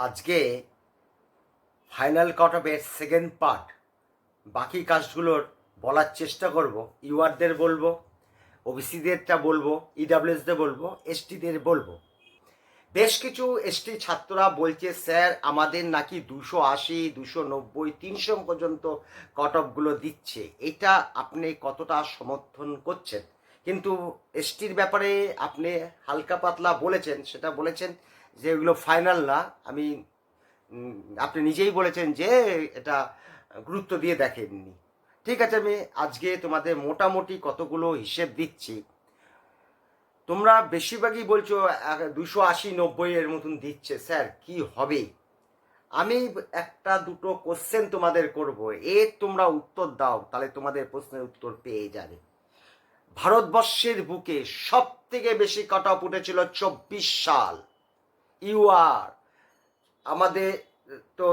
আজকে ফাইনাল কাট অফের second part, বাকি কাজগুলোর বলার চেষ্টা করব। ইউআরদের বলবো, ওবিসিদেরটা বলবো, ইডাব্লিউএসদের বলবো, এসটিদের বলবো। বেশ কিছু এসটি ছাত্ররা বলছে স্যার আমাদের নাকি 280, 290, 300 পর্যন্ত কাট অফগুলো দিচ্ছে। এটা আপনি কতটা সমর্থন করছেন? কিন্তু এসটির ব্যাপারে আপনি হালকা পাতলা বলেছেন, সেটা বলেছেন যে এগুলো ফাইনাল না। আমি আপনি নিজেই বলেছেন যে এটা গুরুত্ব দিয়ে দেখেননি। ঠিক আছে, আমি আজকে তোমাদের মোটামুটি কতগুলো হিসেব দিচ্ছি। তোমরা বেশিরভাগই বলছো 280, 90 এর মতন দিচ্ছে। স্যার কি হবে? আমি একটা দুটো কোশ্চেন তোমাদের করব, এর তোমরা উত্তর দাও, তাহলে তোমাদের প্রশ্নের উত্তর পেয়ে যাবে। ভারতবর্ষের বুকে সব থেকে বেশি কাট অফ উঠেছিল 24 সাল। ইউআর আমাদের তো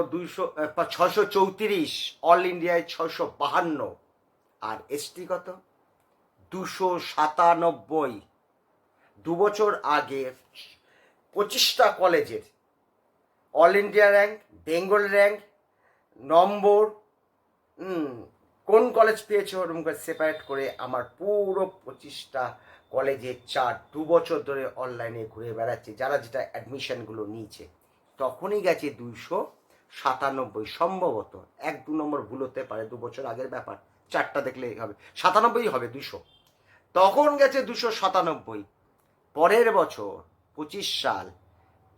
634, অল ইন্ডিয়ায় 652, আর এসটি কত? 297। 2 বছর আগে 25টা কলেজের all India rank, Bengal rank, number, কোন কলেজ পেয়েছে ওরকম করে সেপারেট করে আমার পুরো 25টা কলেজের চার্ট 2 বছর ধরে অনলাইনে ঘুরে বেড়াচ্ছে, যারা যেটা অ্যাডমিশনগুলো নিয়েছে। তখনই গেছে 297, সম্ভবত 1-2 নম্বর ভুল হতে পারে, 2 বছর আগের ব্যাপার, চারটা দেখলে হবে 97 হবে, 200 তখন গেছে 297। পরের বছর 25 সাল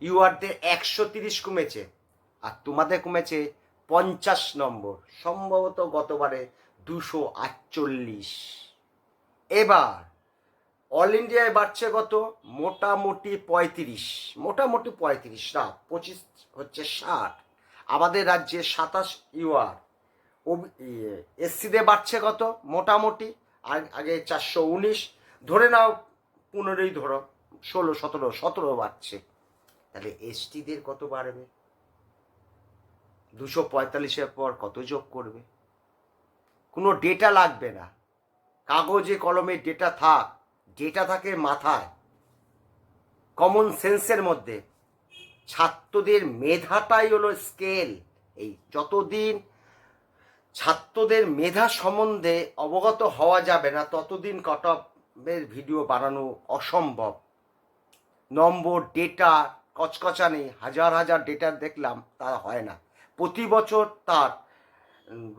ইউআরদের 130 কমেছে, আর তোমাদের কমেছে 50 নম্বর, সম্ভবত গতবারে 248। এবার অল ইন্ডিয়ায় বাড়ছে কত? মোটামুটি 35, মোটামুটি 35 না, 25 হচ্ছে 60। আমাদের রাজ্যে 27 ইউআর। এসসিতে বাড়ছে কত? মোটামুটি আগে 419, ধরে নাও 15ই ধরো, 16, 17 বাড়ছে। তাহলে এসটিদের কত বাড়বে? 245-এর পর কত যোগ করবে? কোনো ডেটা লাগবে না, কাগজে কলমে ডেটা থাক, ডেটা থাকে মাথায়, কমন সেন্সের মধ্যে। ছাত্রদের মেধাটাই হলো স্কেল। এই যতদিন ছাত্রদের মেধা সম্বন্ধে অবগত হওয়া যাবে না, ততদিন কাট অফের ভিডিও বানানো অসম্ভব। নম্বর, ডেটা কচকচানি, হাজার হাজার ডেটা দেখলাম, তা হয় না। প্রতি বছর তার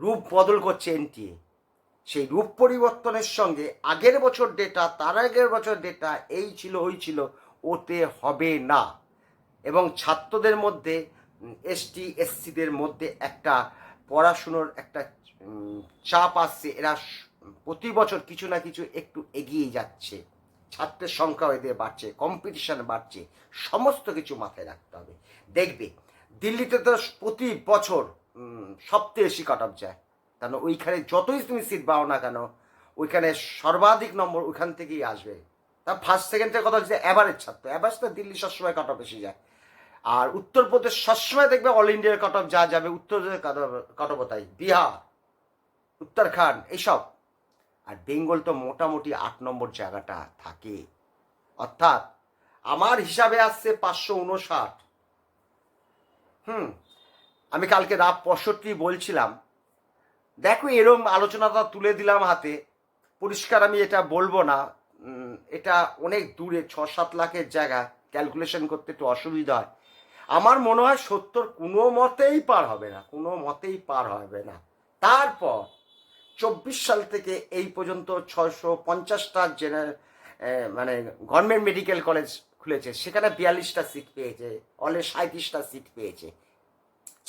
রূপ বদল করছে এনটিএ। সেই রূপ পরিবর্তনের সঙ্গে আগের বছর ডেটা, তার আগের বছর ডেটা, এই ছিল ওই ছিল, ওতে হবে না। এবং ছাত্রদের মধ্যে, এসটি এসসিদের মধ্যে একটা পড়াশুনোর একটা চাপ আসছে। এরা প্রতি বছর কিছু না কিছু একটু এগিয়ে যাচ্ছে, ছাত্রের সংখ্যা এদের বাড়ছে, কম্পিটিশন বাড়ছে, সমস্ত কিছু মাথায় রাখতে হবে। দেখবে দিল্লিতে তো প্রতি বছর সবচেয়ে বেশি কাট অফ যায়, কারণ ওইখানে যতই তুমি সিট পাও না কেন, ওইখানে সর্বাধিক নম্বর ওইখান থেকেই আসবে। তা ফার্স্ট সেকেন্ডের কথা হচ্ছে অ্যাভারেজ ছাত্র, অ্যাভারেজ তো দিল্লি সবসময় কাট অফ বেশি যায়। আর উত্তরপ্রদেশ সবসময় দেখবে অল ইন্ডিয়ার কাট অফ যা যাবে, উত্তরপ্রদেশের কাট অফ তাই, বিহার, উত্তরাখণ্ড, এইসব। আর বেঙ্গল তো মোটামুটি 8 নম্বর জায়গাটা থাকে। অর্থাৎ আমার হিসাবে আসছে 559। আমি কালকে রাত 65 বলছিলাম। দেখো এরম আলোচনাটা তুলে দিলাম হাতে, পরিষ্কার আমি এটা বলবো না। এটা অনেক দূরে, 6-7 লাখের জায়গা, ক্যালকুলেশন করতে একটু অসুবিধা হয়। আমার মনে হয় 70 কোনো মতেই পার হবে না, কোনো মতেই পার হবে না। তারপর 24 সাল থেকে এই পর্যন্ত 650টা মানে গভর্নমেন্ট মেডিকেল কলেজ খুলেছে, সেখানে 42টা সিট পেয়েছে, অলে 37টা সিট পেয়েছে।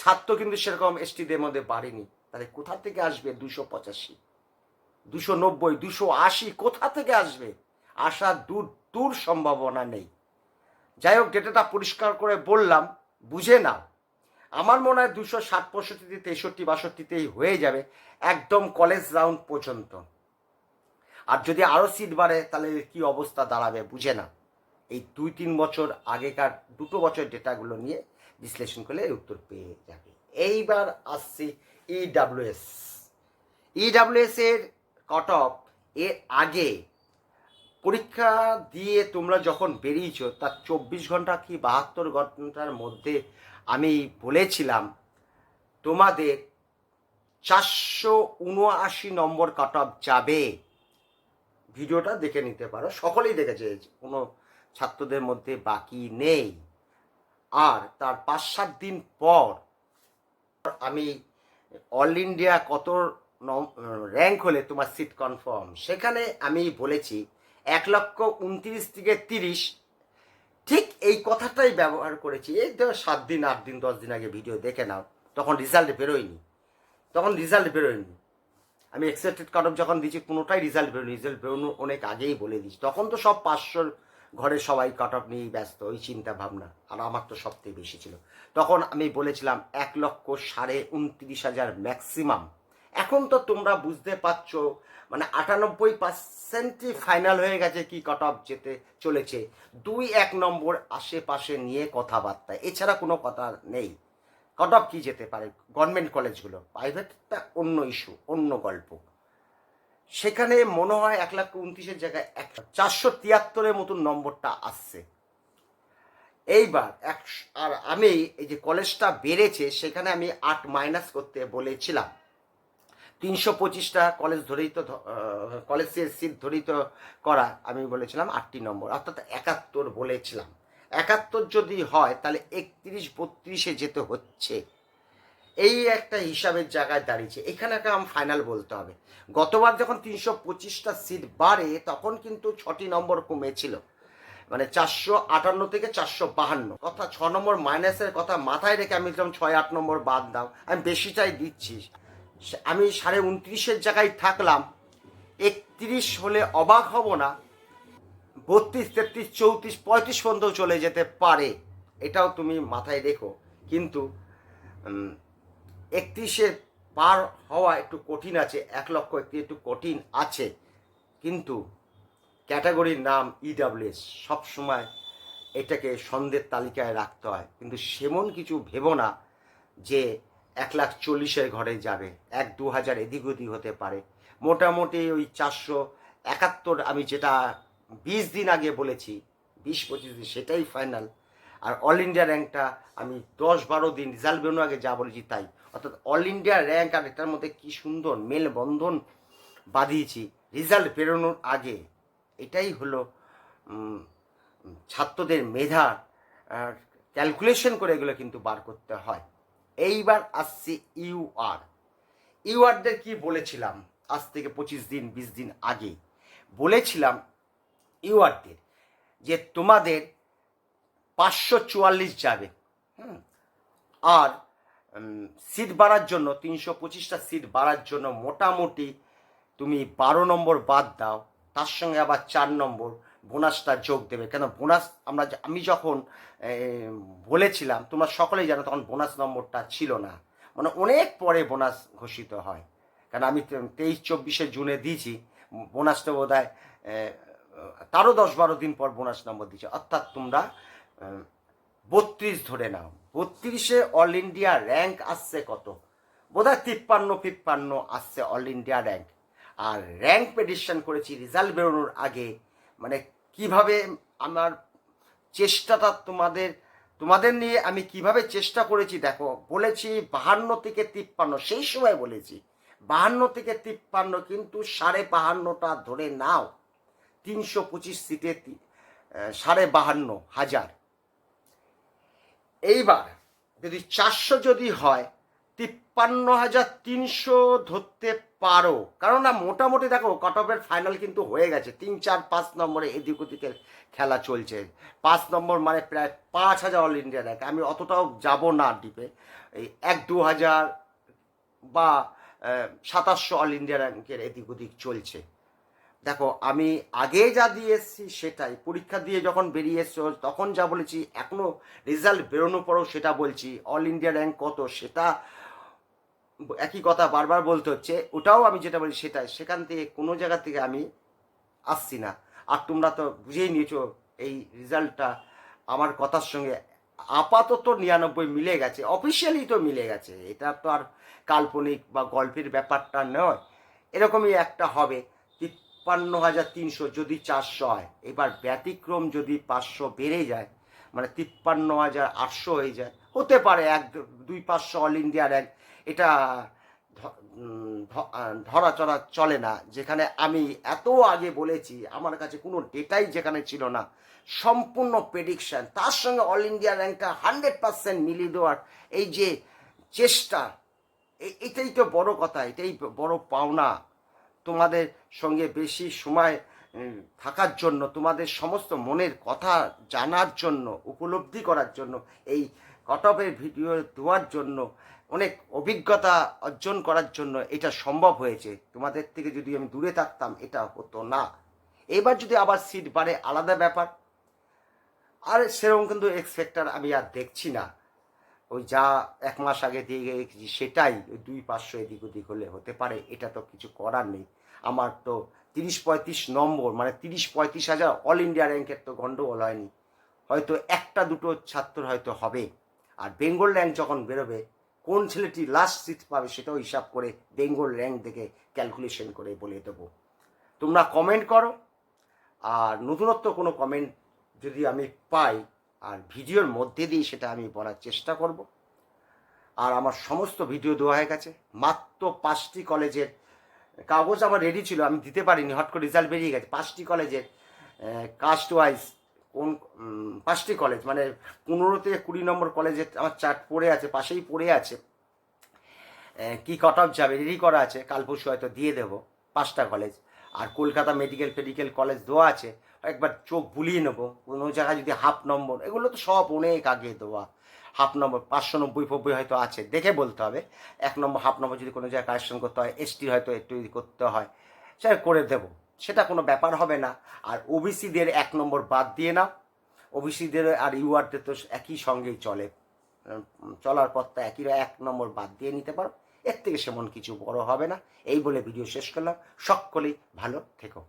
ছাত্র কিন্তু সেরকম এসটিদের মধ্যে বাড়েনি। তাহলে কোথা থেকে আসবে 285, 290, 280? কোথা থেকে আসবে? আসার দূর দূর সম্ভাবনা নেই। যাই হোক, ডেটাটা পরিষ্কার করে বললাম, বুঝে নাও। আমার মনে হয় 260, 65, 63, 62তেই হয়ে যাবে, একদম কলেজ রাউন্ড পর্যন্ত। আর যদি আরও সিট বাড়ে তাহলে কি অবস্থা দাঁড়াবে বুঝে না। এই 2-3 বছর আগেকার 2 বছর ডেটাগুলো নিয়ে বিশ্লেষণ করলে উত্তর পেয়ে যাবে। এইবার আসছি ইডাব্লিউএস। ইডাব্লিউএস এর কাট অফ এর আগে পরীক্ষা দিয়ে তোমরা যখন বেরিয়েছ তার 24 ঘন্টা কি 72 ঘন্টার মধ্যে আমি বলেছিলাম তোমাদের 479 নম্বর কাট অফ যাবে। ভিডিওটা দেখে নিতে পারো, সকলেই দেখেছে, কোনো ছাত্রদের মধ্যে বাকি নেই। আর তার 5-7 দিন পর আমি অল ইন্ডিয়া কত র্যাঙ্ক হলে তোমার সিট কনফার্ম, সেখানে আমি বলেছি 1,29,000 থেকে 30। ঠিক এই কথাটাই ব্যবহার করেছি। এই ধর 7 দিন 8 দিন 10 দিন আগে ভিডিও দেখে নাও, তখন রেজাল্ট বেরোয়নি। আমি এক্সপেক্টেড কাট অফ যখন দিয়েছি কোনোটাই রেজাল্ট বেরোনো অনেক আগেই বলে দিচ্ছি। তখন তো সব 500 ঘরে সবাই কাট অফ নিয়েই ব্যস্ত, ওই চিন্তা ভাবনা। আর আমার তো সবথেকে বেশি ছিল। তখন আমি বলেছিলাম 1,29,000 ম্যাক্সিমাম। এখন তো তোমরা বুঝতে পারছো, মানে 98% ফাইনাল হয়ে গেছে কি কাট অফ যেতে চলেছে। 2-1 নম্বর আশেপাশে নিয়ে কথাবার্তা, এছাড়া কোনো কথা নেই। কাট অফ কী যেতে পারে, গভর্নমেন্ট কলেজগুলো, প্রাইভেটটা অন্য ইস্যু, অন্য গল্প। সেখানে মনে হয় 1,29,000 জায়গায় 473 মতন নম্বরটা আসছে এইবার। আর আমি এই যে কলেজটা বেড়েছে সেখানে আমি 8 মাইনাস করতে বলেছিলাম। 325টা কলেজ ধরেই তো, কলেজের সিট ধরেই তো করা, আমি বলেছিলাম 8টি নম্বর, অর্থাৎ 71 বলেছিলাম। 71 যদি হয় তাহলে 31-32-এ যেতে হচ্ছে, এই একটা হিসাবের জায়গায় দাঁড়িয়েছে। এখানে একটা ফাইনাল বলতে হবে। গতবার যখন 325টা সিট বাড়ে তখন কিন্তু 6টি নম্বর কমেছিল, মানে 458 থেকে 452। কথা 6 নম্বর মাইনাসের কথা মাথায় রেখে আমি যখন 6-8 নম্বর বাদ দাও, আমি বেশিটাই দিচ্ছি। আমি 29.5-এর জায়গায় থাকলাম, 31 হলে অবাক হব না। 32, 33, 34, 35 পর্যন্ত চলে যেতে পারে, এটাও তুমি মাথায় রেখো। কিন্তু 31-এ পার হওয়া একটু কঠিন আছে, 1,31,000 একটু কঠিন আছে। কিন্তু ক্যাটাগরির নাম EWS, সবসময় এটাকে সন্দেহের তালিকায় রাখতে হয়। কিন্তু সেমন কিছু ভেবো না যে 1,40,000-এর ঘরে যাবে, 1-2 হাজার এদিক ওদিক হতে পারে। মোটামুটি ওই 471 আমি যেটা 20 দিন আগে বলেছি, 20-25 দিন, সেটাই ফাইনাল। আর অল ইন্ডিয়া র্যাঙ্কটা আমি 10-12 দিন রেজাল্ট বেরোনোর আগে যা বলেছি তাই। অর্থাৎ অল ইন্ডিয়া র্যাঙ্ক আর এটার মধ্যে কি সুন্দর মেলবন্ধন বাঁধিয়েছি রেজাল্ট বেরোনোর আগে। এটাই হলো ছাত্রদের মেধা ক্যালকুলেশন করে এগুলো কিন্তু বার করতে হয়। এইবার আসছি ইউআরদের কি বলেছিলাম আজ থেকে 25 দিন 20 দিন আগে বলেছিলাম ইউআরদের যে তোমাদের 544 যাবে। আর সিট বাড়ার জন্য 325টা সিট বাড়ার জন্য মোটামুটি তুমি 12 নম্বর বাদ দাও, তার সঙ্গে আবার 4 নম্বর বোনাসটা যোগ দেবে। কেন বোনাস আমি যখন বলেছিলাম তোমরা সকলেই জানো তখন বোনাস নম্বরটা ছিল না, মানে অনেক পরে বোনাস ঘোষিত হয়। কারণ আমি 23-24 জুনে দিয়েছি, বোনাসটা বোধ হয় তারও 10-12 দিন পর বোনাস নম্বর দিয়েছে। অর্থাৎ তোমরা 32 ধরে নাও। 32-এ অল ইন্ডিয়া র্যাঙ্ক আসছে কত, বোধ হয় 53-55 আসছে অল ইন্ডিয়া র্যাঙ্ক। আর র্যাঙ্ক প্রেডিকশন করেছি রেজাল্ট বেরোনোর আগে, মানে কিভাবে আমার চেষ্টাটা তোমাদের নিয়ে আমি কিভাবে চেষ্টা করেছি দেখো। বলেছি 52 থেকে 53, সেই সময় বলেছি 52 থেকে 53, কিন্তু 52.5টা ধরে নাও, 325 সিটে 52,500। এইবার যদি 400 যদি হয় 53,300 ধরতে পারো। কারণ না মোটামুটি দেখো কাট অফের ফাইনাল কিন্তু হয়ে গেছে, 3-4-5 নম্বরে এদিক ওদিকের খেলা চলছে। 5 নম্বর মানে প্রায় 5,000 অল ইন্ডিয়া র্যাঙ্ক। আমি অতটাও যাব না ডিপে, এই 1-2 হাজার বা 2700 অল ইন্ডিয়া র্যাঙ্কের এদিক ওদিক চলছে। দেখো আমি আগে যা দিয়ে এসেছি সেটাই, পরীক্ষা দিয়ে যখন বেরিয়ে এসছো তখন যা বলেছি, এখনও রেজাল্ট বেরোনোর পরেও সেটা বলছি। অল ইন্ডিয়া র্যাঙ্ক কত সেটা একই কথা বারবার বলতে হচ্ছে, ওটাও আমি যেটা বলি সেটাই। সেখান থেকে কোনো জায়গা থেকে আমি আসছি না। আর তোমরা তো বুঝেই নিয়েছো এই রেজাল্টটা আমার কথার সঙ্গে আপাতত 99 মিলে গেছে, অফিসিয়ালি তো মিলে গেছে। এটা তো আর কাল্পনিক বা গল্পের ব্যাপারটা নয়, এরকমই একটা হবে। 53,300 যদি 400 হয়, এবার ব্যতিক্রম যদি 500 বেড়ে যায়, মানে 53,800 হয়ে যায়, হতে পারে 1-2-500 অল ইন্ডিয়া র্যাঙ্ক, এটা ধরা চড়া চলে না। যেখানে আমি এত আগে বলেছি, আমার কাছে কোনো ডেটাই যেখানে ছিল না, সম্পূর্ণ প্রেডিকশান, তার সঙ্গে অল ইন্ডিয়া র্যাঙ্কটা 100% মিলিয়ে দেওয়ার এই যে চেষ্টা, এটাই তো বড় কথা, এটাই বড় পাওনা। তোমাদের সঙ্গে বেশি সময় থাকার জন্য, তোমাদের সমস্ত মনের কথা জানার জন্য, উপলব্ধি করার জন্য, এই কট অফের ভিডিও দেওয়ার জন্য, অনেক অভিজ্ঞতা অর্জন করার জন্য এটা সম্ভব হয়েছে। তোমাদের থেকে যদি আমি দূরে থাকতাম এটা হতো না। এবার যদি আবার সিট বাড়ে আলাদা ব্যাপার, আর সেরকম কিন্তু এক্সপেক্টার আমি আর দেখছি না। ওই যা 1 মাস আগে দিয়ে গেছি সেটাই, ওই 2-500 এদিক ওদিক হলে হতে পারে, এটা তো কিছু করার নেই। আমার তো 30-35 নম্বর, মানে 30-35 হাজার অল ইন্ডিয়া র্যাঙ্কের তো গন্ডগোল হয়নি, হয়তো 1-2 ছাত্র হয়তো হবে। আর বেঙ্গল র্যাঙ্ক যখন বেরোবে, কোন ছেলেটি লাস্ট সিট পাবে সেটাও হিসাব করে বেঙ্গল র্যাঙ্ক দেখে ক্যালকুলেশন করে বলে দেবো। তোমরা কমেন্ট করো, আর নতুনত্ব কোনো কমেন্ট যদি আমি পাই, আর ভিডিওর মধ্যে দিয়ে সেটা আমি বলার চেষ্টা করব। আর আমার সমস্ত ভিডিও দেওয়া হয়ে গেছে। মাত্র 5টি কলেজের কাগজ আমার রেডি ছিল, আমি দিতে পারিনি, হট করে রেজাল্ট বেরিয়ে গেছে। 5টি কলেজের কাস্ট ওয়াইজ, কোন 5টি কলেজ, মানে 15 থেকে 20 নম্বর কলেজের আমার চার্ট পড়ে আছে, পাশেই পড়ে আছে, কি কট অফ যাবে রেডি করা আছে, কাল পরশু হয়তো দিয়ে দেবো 5টা কলেজ। আর কলকাতা মেডিকেল কলেজ দেওয়া আছে, একবার চোখ বুলিয়ে নেবো, কোনো জায়গায় যদি হাফ নম্বর, এগুলো তো সব অনেক আগে দেওয়া, হাফ নম্বর 590 হয়তো আছে, দেখে বলতে হবে। 1 নম্বর হাফ নম্বর যদি কোনো জায়গায় কারেকশন করতে হয়, এসটির হয়তো একটু করতে হয়, সেটা করে দেবো, সেটা কোনো ব্যাপার হবে না। আর ওবিসিদের 1 নম্বর বাদ দিয়ে না, ওবিসিদের আর ইউআরদের তো একই সঙ্গেই চলে, চলার পথটা একই, 1 নম্বর বাদ দিয়ে নিতে পারো, এর থেকে সেমন কিছু বড় হবে না। এই বলে ভিডিও শেষ করলাম। সকলেই ভালো থেকো।